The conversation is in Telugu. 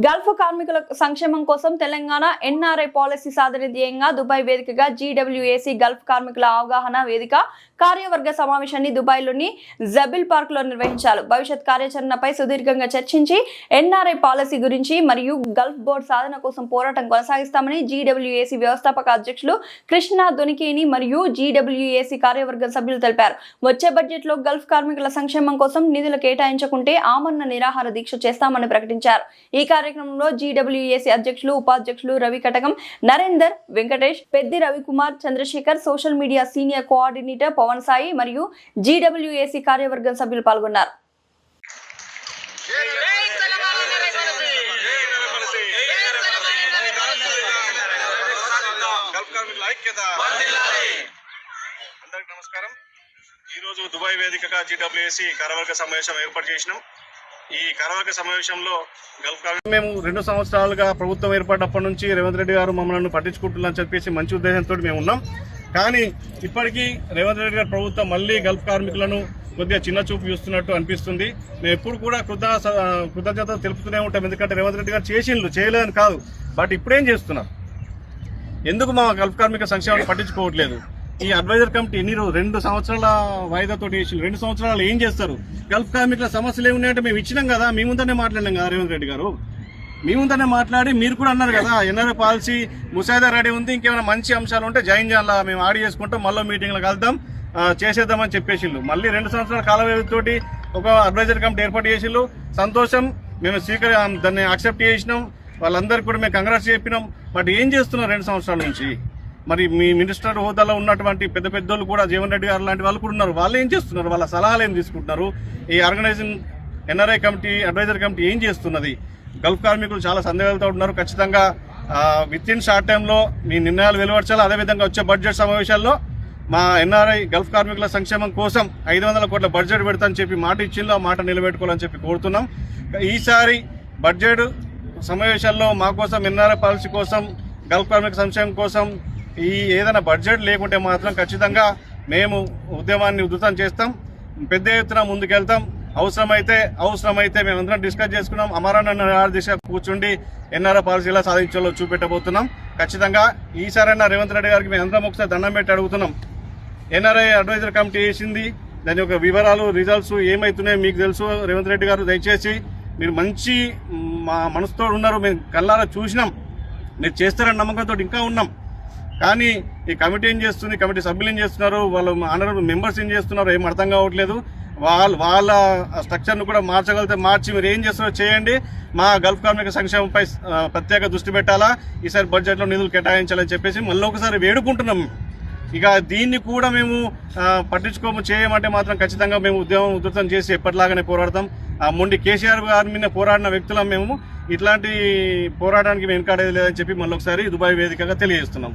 గల్ఫ్ కార్మికుల సంక్షేమం కోసం తెలంగాణ ఎన్ఆర్ఐ పాలసీ సాధన ధ్యేయంగా దుబాయ్ వేదికగా జీడబ్ల్యూఏసీ గల్ఫ్ కార్మికుల అవగాహన వేదిక కార్యవర్గ సమావేశాన్ని దుబాయ్లోని జబిల్ పార్క్ లో నిర్వహించారు. భవిష్యత్ కార్యాచరణపై సుదీర్ఘంగా చర్చించి ఎన్ఆర్ఐ పాలసీ గురించి మరియు గల్ఫ్ బోర్డు సాధన కోసం పోరాటం కొనసాగిస్తామని జీడబ్ల్యూఏసీ వ్యవస్థాపక అధ్యక్షులు కృష్ణ దొనికేని మరియు జీడబ్ల్యూఏసీ కార్యవర్గ సభ్యులు తెలిపారు. వచ్చే బడ్జెట్ లో గల్ఫ్ కార్మికుల సంక్షేమం కోసం నిధులు కేటాయించకుంటే ఆమరణ నిరాహార దీక్ష చేస్తామని ప్రకటించారు. ఈ కార్యక్రమంలో జీడబ్ల్యూఏసీ అధ్యక్షులు, ఉపాధ్యక్షులు Ravi Katakam, Narender, Venkatesh, Peddi Ravikumar, Chandrashekar, social media senior coordinator Pavan Sai మరియు జీడబ్ల్యూఏసీ కార్యవర్గం సభ్యులు పాల్గొన్నారు. నమస్కారం. ఈరోజు దుబాయ్ వేదికగా జీడబ్ల్యూఏసీ కార్యవర్గ సమావేశం ఏర్పాటు చేసినాం. ఈ కార్యవర్గ సమావేశంలో గల్ఫ్ మేము 2 సంవత్సరాలుగా ప్రభుత్వం ఏర్పడినప్పటి నుంచి రేవంత్ రెడ్డి గారు మమ్మల్ని పట్టించుకుంటున్నారని చెప్పేసి మంచి ఉద్దేశంతో మేము ఉన్నాం. కానీ ఇప్పటికీ రేవంత్ రెడ్డి గారి ప్రభుత్వం మళ్ళీ గల్ఫ్ కార్మికులను కొద్దిగా చిన్న చూపు చూస్తున్నట్టు అనిపిస్తుంది. మేము ఎప్పుడు కూడా కృతజ్ఞత తెలుపుతూనే ఉంటాం. ఎందుకంటే రేవంత్ రెడ్డి గారు చేసిండ్రు, చేయలేదని కాదు, బట్ ఇప్పుడేం చేస్తున్నారు, ఎందుకు మా గల్ఫ్ కార్మిక సంక్షేమాన్ని పట్టించుకోవట్లేదు? ఈ అడ్వైజర్ కమిటీ 2 సంవత్సరాల వాయిదాతో చేసి 2 సంవత్సరాలు ఏం చేస్తారు? గల్ఫ్ కార్మికుల సమస్యలు ఏమున్నాయంటే మేము ఇచ్చినాం కదా, మీ ముందరనే మాట్లాడినాం కదా రేవంత్ రెడ్డి గారు, మీ ముందరనే మాట్లాడి మీరు కూడా అన్నారు కదా ఎన్ఆర్ఐ పాలసీ ముసాయిదా రెడీ ఉంది, ఇంకేమైనా మంచి అంశాలు ఉంటే జాయిన్ చేయాలా, మేము ఆడి చేసుకుంటాం, మళ్ళీ మీటింగ్లో కలుద్దాం, చేసేద్దామని చెప్పేసిళ్ళు. మళ్ళీ 2 సంవత్సరాల కాల వ్యవధితోటి ఒక అడ్వైజర్ కమిటీ ఏర్పాటు చేసిళ్ళు. సంతోషం, మేము దాన్ని యాక్సెప్ట్ చేసినాం. వాళ్ళందరికీ కూడా మేము కంగ్రాట్స్ చెప్పినాం. బట్ ఏం చేస్తున్నారు 2 సంవత్సరాల నుంచి? మరి మీ మినిస్టర్ హోదాలో ఉన్నటువంటి పెద్ద పెద్దోళ్ళు కూడా, జీవన్ రెడ్డి గారు లాంటి వాళ్ళు కూడా ఉన్నారు, వాళ్ళు ఏం చేస్తున్నారు? వాళ్ళ సలహాలు ఏం తీసుకుంటున్నారు? ఈ organising NRI committee, adviser committee ఏం చేస్తున్నది? గల్ఫ్ కార్మికులు చాలా సందేహాలతో ఉన్నారు. ఖచ్చితంగా విత్ ఇన్ షార్ట్ టైంలో మీ నిర్ణయాలు వెలువడచాలి. అదేవిధంగా వచ్చే బడ్జెట్ సమావేశాల్లో మా ఎన్ఆర్ఐ గల్ఫ్ కార్మికుల సంక్షేమం కోసం 500 కోట్ల బడ్జెట్ పెడతానని చెప్పి మాట ఇచ్చిందో ఆ మాట నిలబెట్టుకోవాలని చెప్పి కోరుతున్నాం. ఈసారి బడ్జెట్ సమావేశాల్లో మా కోసం, ఎన్ఆర్ఐ పాలసీ కోసం, గల్ఫ్ కార్మిక సంక్షేమం కోసం ఏదైనా బడ్జెట్ లేకుంటే మాత్రం ఖచ్చితంగా మేము ఉద్యమాన్ని ఉధృతం చేస్తాం, పెద్ద ఎత్తున ముందుకెళ్తాం. అవసరమైతే మేమందరం డిస్కస్ చేసుకున్నాం. అమరణ నిరాహార దీక్ష కూర్చుండి ఎన్ఆర్ఐ పాలసీ ఎలా సాధించాలో చూపెట్టబోతున్నాం. ఖచ్చితంగా ఈసారైనా రేవంత్ రెడ్డి గారికి మేమందరం ఒకసారి దండం పెట్టి అడుగుతున్నాం. ఎన్ఆర్ఐ అడ్వైజర్ కమిటీ వేసింది, దాని యొక్క వివరాలు, రిజల్ట్స్ ఏమైతున్నాయో మీకు తెలుసు. రేవంత్ రెడ్డి గారు దయచేసి మీరు మంచి మా మనసుతో ఉన్నారు, మేము కళ్ళారా చూసినాం, మీరు చేస్తారని నమ్మకంతో ఇంకా ఉన్నాం. కానీ ఈ కమిటీ ఏం చేస్తుంది, కమిటీ సభ్యులు ఏం చేస్తున్నారు, వాళ్ళ ఆనరబుల్ మెంబర్స్ ఏం చేస్తున్నారు ఏం అర్థం కావట్లేదు. వాళ్ళ స్ట్రక్చర్ను కూడా మార్చగలిగితే మార్చి మీరు ఏం చేస్తున్నారో చేయండి. మా గల్ఫ్ కార్మిక సంక్షేమంపై ప్రత్యేక దృష్టి పెట్టాలా, ఈసారి బడ్జెట్లో నిధులు కేటాయించాలని చెప్పేసి మళ్ళీ ఒకసారి వేడుకుంటున్నాం. ఇక దీన్ని కూడా మేము పట్టించుకోము, చేయమంటే మాత్రం ఖచ్చితంగా మేము ఉద్యమం ఉధృతం చేసి ఎప్పటిలాగానే పోరాడతాం. మొండి కేసీఆర్ గారి మీద పోరాడిన వ్యక్తులం మేము. ఇట్లాంటి పోరాటానికి మేము వెనకాడేది లేదని చెప్పి మళ్ళీ ఒకసారి దుబాయ్ వేదికగా తెలియజేస్తున్నాం.